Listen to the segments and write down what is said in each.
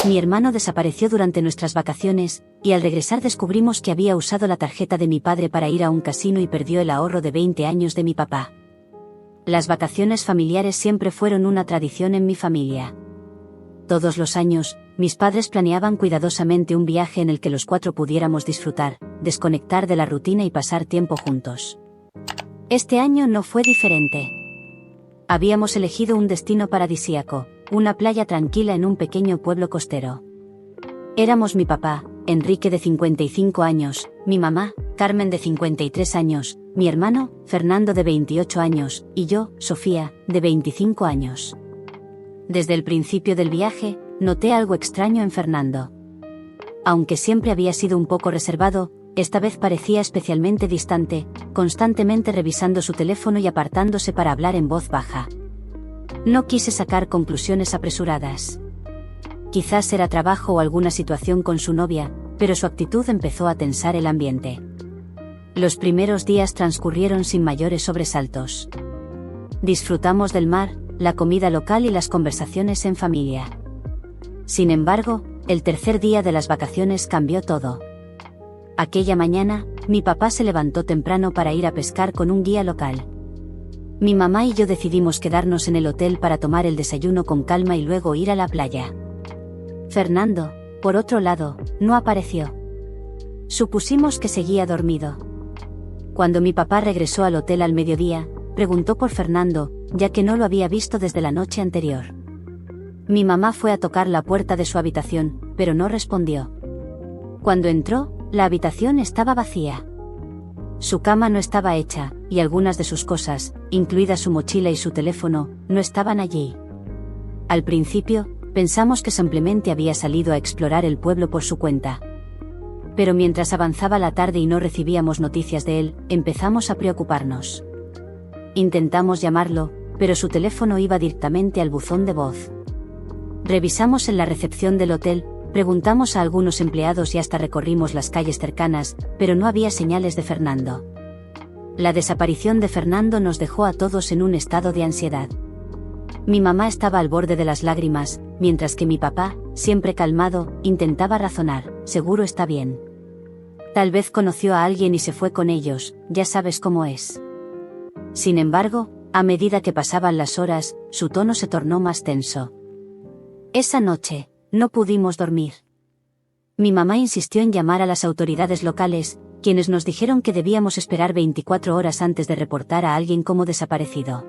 Mi hermano desapareció durante nuestras vacaciones, y al regresar descubrimos que había usado la tarjeta de mi padre para ir a un casino y perdió el ahorro de 20 años de mi papá. Las vacaciones familiares siempre fueron una tradición en mi familia. Todos los años, mis padres planeaban cuidadosamente un viaje en el que los 4 pudiéramos disfrutar, desconectar de la rutina y pasar tiempo juntos. Este año no fue diferente. Habíamos elegido un destino paradisíaco, una playa tranquila en un pequeño pueblo costero. Éramos mi papá, Enrique de 55 años, mi mamá, Carmen de 53 años, mi hermano, Fernando de 28 años, y yo, Sofía, de 25 años. Desde el principio del viaje, noté algo extraño en Fernando. Aunque siempre había sido un poco reservado, esta vez parecía especialmente distante, constantemente revisando su teléfono y apartándose para hablar en voz baja. No quise sacar conclusiones apresuradas. Quizás era trabajo o alguna situación con su novia, pero su actitud empezó a tensar el ambiente. Los primeros días transcurrieron sin mayores sobresaltos. Disfrutamos del mar, la comida local y las conversaciones en familia. Sin embargo, el tercer día de las vacaciones cambió todo. Aquella mañana, mi papá se levantó temprano para ir a pescar con un guía local. Mi mamá y yo decidimos quedarnos en el hotel para tomar el desayuno con calma y luego ir a la playa. Fernando, por otro lado, no apareció. Supusimos que seguía dormido. Cuando mi papá regresó al hotel al mediodía, preguntó por Fernando, ya que no lo había visto desde la noche anterior. Mi mamá fue a tocar la puerta de su habitación, pero no respondió. Cuando entró, la habitación estaba vacía. Su cama no estaba hecha, y algunas de sus cosas, incluida su mochila y su teléfono, no estaban allí. Al principio, pensamos que simplemente había salido a explorar el pueblo por su cuenta. Pero mientras avanzaba la tarde y no recibíamos noticias de él, empezamos a preocuparnos. Intentamos llamarlo, pero su teléfono iba directamente al buzón de voz. Revisamos en la recepción del hotel, preguntamos a algunos empleados y hasta recorrimos las calles cercanas, pero no había señales de Fernando. La desaparición de Fernando nos dejó a todos en un estado de ansiedad. Mi mamá estaba al borde de las lágrimas, mientras que mi papá, siempre calmado, intentaba razonar: seguro está bien. Tal vez conoció a alguien y se fue con ellos, ya sabes cómo es. Sin embargo, a medida que pasaban las horas, su tono se tornó más tenso. Esa noche, no pudimos dormir. Mi mamá insistió en llamar a las autoridades locales, quienes nos dijeron que debíamos esperar 24 horas antes de reportar a alguien como desaparecido.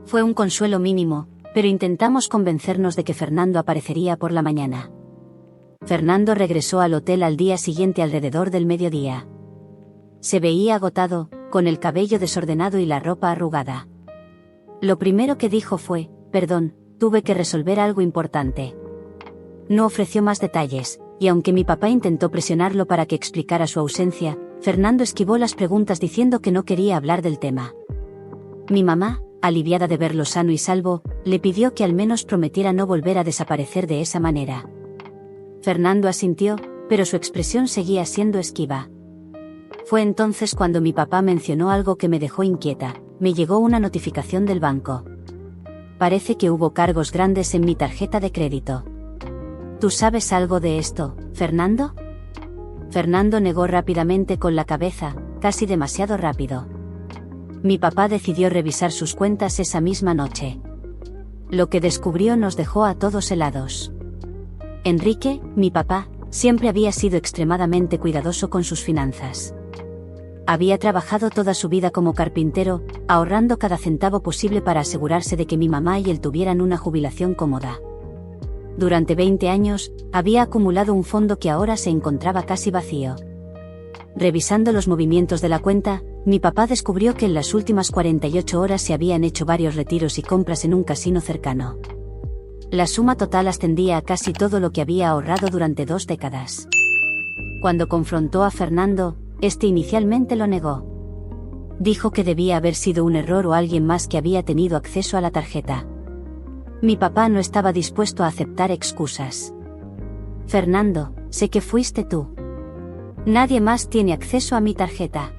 Fue un consuelo mínimo, pero intentamos convencernos de que Fernando aparecería por la mañana. Fernando regresó al hotel al día siguiente alrededor del mediodía. Se veía agotado, con el cabello desordenado y la ropa arrugada. Lo primero que dijo fue: perdón, tuve que resolver algo importante. No ofreció más detalles, y aunque mi papá intentó presionarlo para que explicara su ausencia, Fernando esquivó las preguntas diciendo que no quería hablar del tema. Mi mamá, aliviada de verlo sano y salvo, le pidió que al menos prometiera no volver a desaparecer de esa manera. Fernando asintió, pero su expresión seguía siendo esquiva. Fue entonces cuando mi papá mencionó algo que me dejó inquieta: me llegó una notificación del banco. Parece que hubo cargos grandes en mi tarjeta de crédito. ¿Tú sabes algo de esto, Fernando? Fernando negó rápidamente con la cabeza, casi demasiado rápido. Mi papá decidió revisar sus cuentas esa misma noche. Lo que descubrió nos dejó a todos helados. Enrique, mi papá, siempre había sido extremadamente cuidadoso con sus finanzas. Había trabajado toda su vida como carpintero, ahorrando cada centavo posible para asegurarse de que mi mamá y él tuvieran una jubilación cómoda. Durante 20 años, había acumulado un fondo que ahora se encontraba casi vacío. Revisando los movimientos de la cuenta, mi papá descubrió que en las últimas 48 horas se habían hecho varios retiros y compras en un casino cercano. La suma total ascendía a casi todo lo que había ahorrado durante 2 décadas. Cuando confrontó a Fernando, este inicialmente lo negó. Dijo que debía haber sido un error o alguien más que había tenido acceso a la tarjeta. Mi papá no estaba dispuesto a aceptar excusas. Fernando, sé que fuiste tú. Nadie más tiene acceso a mi tarjeta.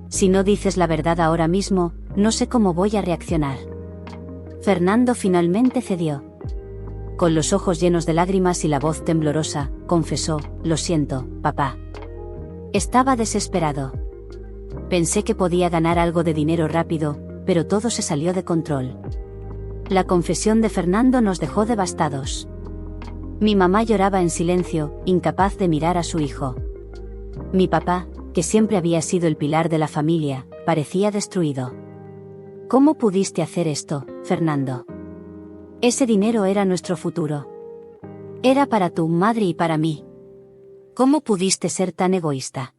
Si no dices la verdad ahora mismo, no sé cómo voy a reaccionar. Fernando finalmente cedió. con los ojos llenos de lágrimas y la voz temblorosa, confesó: «Lo siento, papá». Estaba desesperado. Pensé que podía ganar algo de dinero rápido, pero todo se salió de control. La confesión de Fernando nos dejó devastados. Mi mamá lloraba en silencio, incapaz de mirar a su hijo. Mi papá, que siempre había sido el pilar de la familia, parecía destruido. «¿Cómo pudiste hacer esto, Fernando? Ese dinero era nuestro futuro. Era para tu madre y para mí. ¿Cómo pudiste ser tan egoísta?».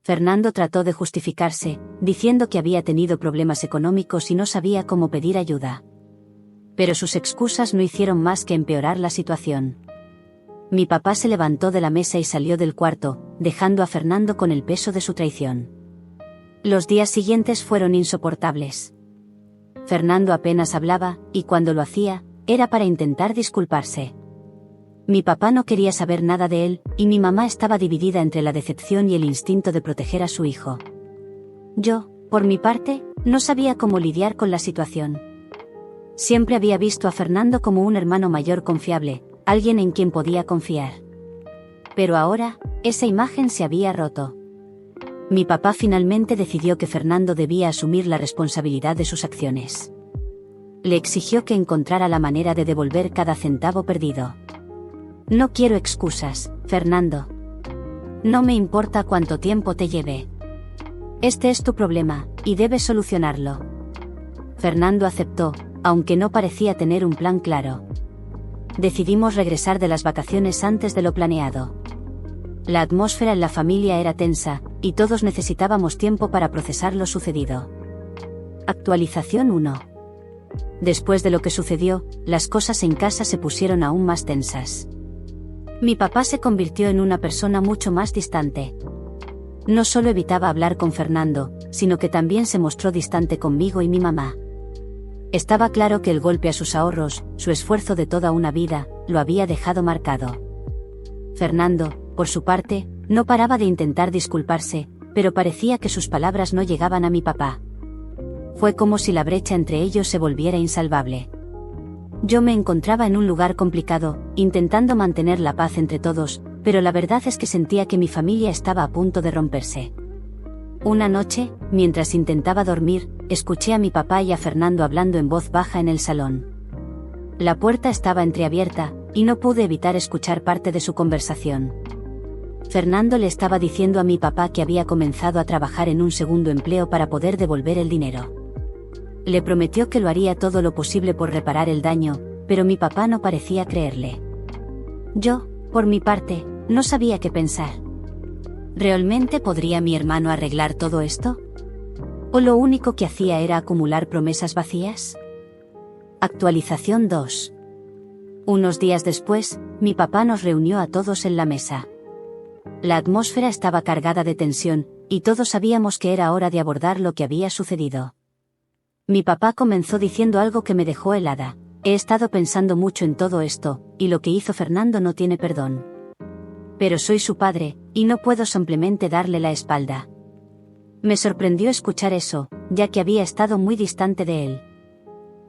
Fernando trató de justificarse, diciendo que había tenido problemas económicos y no sabía cómo pedir ayuda. Pero sus excusas no hicieron más que empeorar la situación. Mi papá se levantó de la mesa y salió del cuarto, dejando a Fernando con el peso de su traición. Los días siguientes fueron insoportables. Fernando apenas hablaba, y cuando lo hacía, era para intentar disculparse. Mi papá no quería saber nada de él, y mi mamá estaba dividida entre la decepción y el instinto de proteger a su hijo. Yo, por mi parte, no sabía cómo lidiar con la situación. Siempre había visto a Fernando como un hermano mayor confiable, alguien en quien podía confiar. Pero ahora, esa imagen se había roto. Mi papá finalmente decidió que Fernando debía asumir la responsabilidad de sus acciones. Le exigió que encontrara la manera de devolver cada centavo perdido. «No quiero excusas, Fernando. No me importa cuánto tiempo te lleve. Este es tu problema, y debes solucionarlo». Fernando aceptó, aunque no parecía tener un plan claro. Decidimos regresar de las vacaciones antes de lo planeado. La atmósfera en la familia era tensa, y todos necesitábamos tiempo para procesar lo sucedido. Actualización 1. Después de lo que sucedió, las cosas en casa se pusieron aún más tensas. Mi papá se convirtió en una persona mucho más distante. No solo evitaba hablar con Fernando, sino que también se mostró distante conmigo y mi mamá. Estaba claro que el golpe a sus ahorros, su esfuerzo de toda una vida, lo había dejado marcado. Fernando, por su parte, no paraba de intentar disculparse, pero parecía que sus palabras no llegaban a mi papá. Fue como si la brecha entre ellos se volviera insalvable. Yo me encontraba en un lugar complicado, intentando mantener la paz entre todos, pero la verdad es que sentía que mi familia estaba a punto de romperse. Una noche, mientras intentaba dormir, escuché a mi papá y a Fernando hablando en voz baja en el salón. La puerta estaba entreabierta, y no pude evitar escuchar parte de su conversación. Fernando le estaba diciendo a mi papá que había comenzado a trabajar en un segundo empleo para poder devolver el dinero. Le prometió que lo haría todo lo posible por reparar el daño, pero mi papá no parecía creerle. Yo, por mi parte, no sabía qué pensar. ¿Realmente podría mi hermano arreglar todo esto? ¿O lo único que hacía era acumular promesas vacías? Actualización 2. Unos días después, mi papá nos reunió a todos en la mesa. La atmósfera estaba cargada de tensión, y todos sabíamos que era hora de abordar lo que había sucedido. Mi papá comenzó diciendo algo que me dejó helada: «He estado pensando mucho en todo esto, y lo que hizo Fernando no tiene perdón. Pero soy su padre, y no puedo simplemente darle la espalda». Me sorprendió escuchar eso, ya que había estado muy distante de él.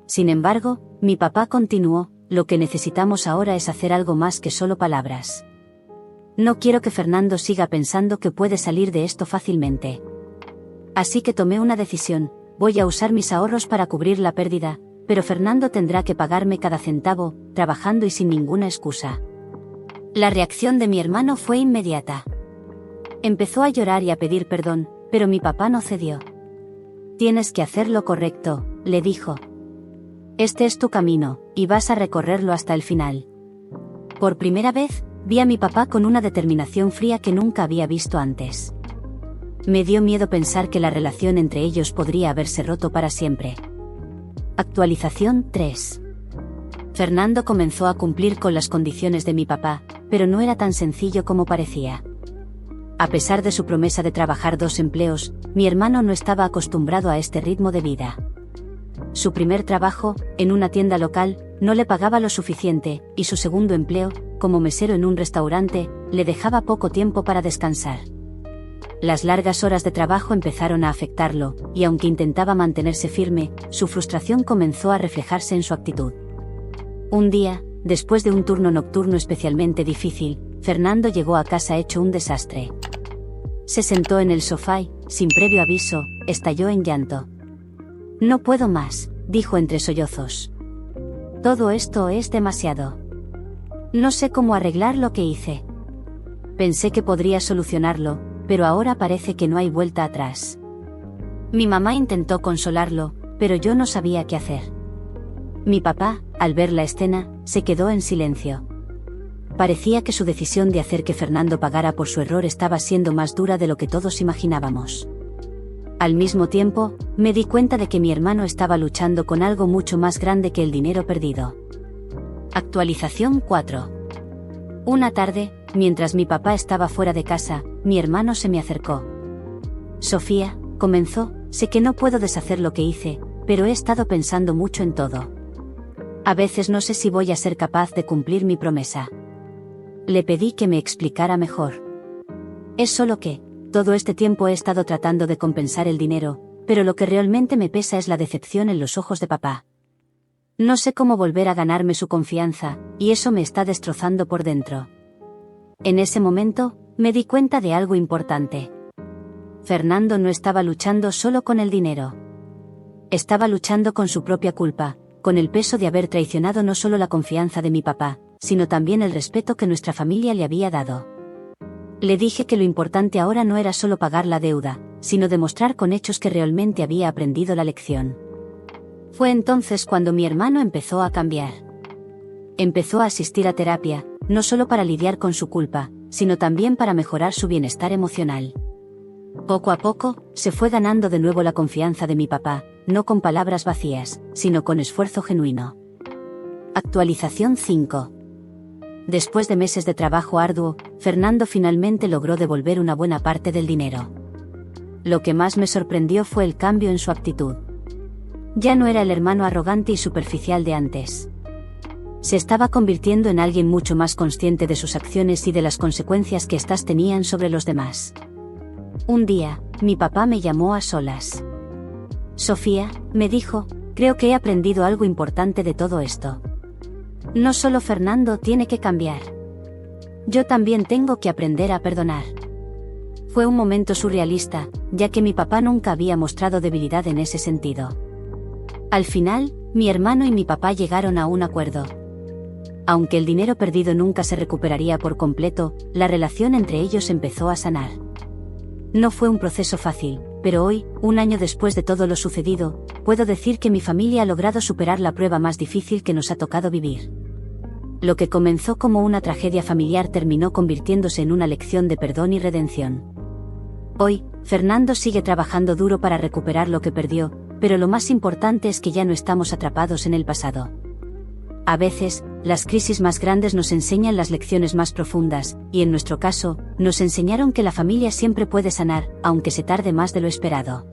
Sin embargo, mi papá continuó: «Lo que necesitamos ahora es hacer algo más que solo palabras. No quiero que Fernando siga pensando que puede salir de esto fácilmente. Así que tomé una decisión: voy a usar mis ahorros para cubrir la pérdida, pero Fernando tendrá que pagarme cada centavo, trabajando y sin ninguna excusa». La reacción de mi hermano fue inmediata. Empezó a llorar y a pedir perdón, pero mi papá no cedió. «Tienes que hacer lo correcto», le dijo. «Este es tu camino, y vas a recorrerlo hasta el final». Por primera vez, vi a mi papá con una determinación fría que nunca había visto antes. Me dio miedo pensar que la relación entre ellos podría haberse roto para siempre. Actualización 3. Fernando comenzó a cumplir con las condiciones de mi papá, pero no era tan sencillo como parecía. A pesar de su promesa de trabajar 2 empleos, mi hermano no estaba acostumbrado a este ritmo de vida. Su primer trabajo, en una tienda local, no le pagaba lo suficiente, y su segundo empleo, como mesero en un restaurante, le dejaba poco tiempo para descansar. Las largas horas de trabajo empezaron a afectarlo, y aunque intentaba mantenerse firme, su frustración comenzó a reflejarse en su actitud. Un día, después de un turno nocturno especialmente difícil, Fernando llegó a casa hecho un desastre. Se sentó en el sofá y, sin previo aviso, estalló en llanto. «No puedo más», dijo entre sollozos. «Todo esto es demasiado. No sé cómo arreglar lo que hice. Pensé que podría solucionarlo, pero ahora parece que no hay vuelta atrás». Mi mamá intentó consolarlo, pero yo no sabía qué hacer. Mi papá, al ver la escena, se quedó en silencio. Parecía que su decisión de hacer que Fernando pagara por su error estaba siendo más dura de lo que todos imaginábamos. Al mismo tiempo, me di cuenta de que mi hermano estaba luchando con algo mucho más grande que el dinero perdido. Actualización 4. Una tarde, mientras mi papá estaba fuera de casa, mi hermano se me acercó. «Sofía», comenzó, «sé que no puedo deshacer lo que hice, pero he estado pensando mucho en todo. A veces no sé si voy a ser capaz de cumplir mi promesa». Le pedí que me explicara mejor. «Es solo que, todo este tiempo he estado tratando de compensar el dinero, pero lo que realmente me pesa es la decepción en los ojos de papá. No sé cómo volver a ganarme su confianza, y eso me está destrozando por dentro». En ese momento, me di cuenta de algo importante. Fernando no estaba luchando solo con el dinero. Estaba luchando con su propia culpa, con el peso de haber traicionado no solo la confianza de mi papá, sino también el respeto que nuestra familia le había dado. Le dije que lo importante ahora no era solo pagar la deuda, sino demostrar con hechos que realmente había aprendido la lección. Fue entonces cuando mi hermano empezó a cambiar. Empezó a asistir a terapia, no solo para lidiar con su culpa, sino también para mejorar su bienestar emocional. Poco a poco, se fue ganando de nuevo la confianza de mi papá, no con palabras vacías, sino con esfuerzo genuino. Actualización 5. Después de meses de trabajo arduo, Fernando finalmente logró devolver una buena parte del dinero. Lo que más me sorprendió fue el cambio en su actitud. Ya no era el hermano arrogante y superficial de antes. Se estaba convirtiendo en alguien mucho más consciente de sus acciones y de las consecuencias que éstas tenían sobre los demás. Un día, mi papá me llamó a solas. «Sofía», me dijo, «creo que he aprendido algo importante de todo esto. No solo Fernando tiene que cambiar. Yo también tengo que aprender a perdonar». Fue un momento surrealista, ya que mi papá nunca había mostrado debilidad en ese sentido. Al final, mi hermano y mi papá llegaron a un acuerdo. Aunque el dinero perdido nunca se recuperaría por completo, la relación entre ellos empezó a sanar. No fue un proceso fácil, pero hoy, un año después de todo lo sucedido, puedo decir que mi familia ha logrado superar la prueba más difícil que nos ha tocado vivir. Lo que comenzó como una tragedia familiar terminó convirtiéndose en una lección de perdón y redención. Hoy, Fernando sigue trabajando duro para recuperar lo que perdió, pero lo más importante es que ya no estamos atrapados en el pasado. A veces, las crisis más grandes nos enseñan las lecciones más profundas, y en nuestro caso, nos enseñaron que la familia siempre puede sanar, aunque se tarde más de lo esperado.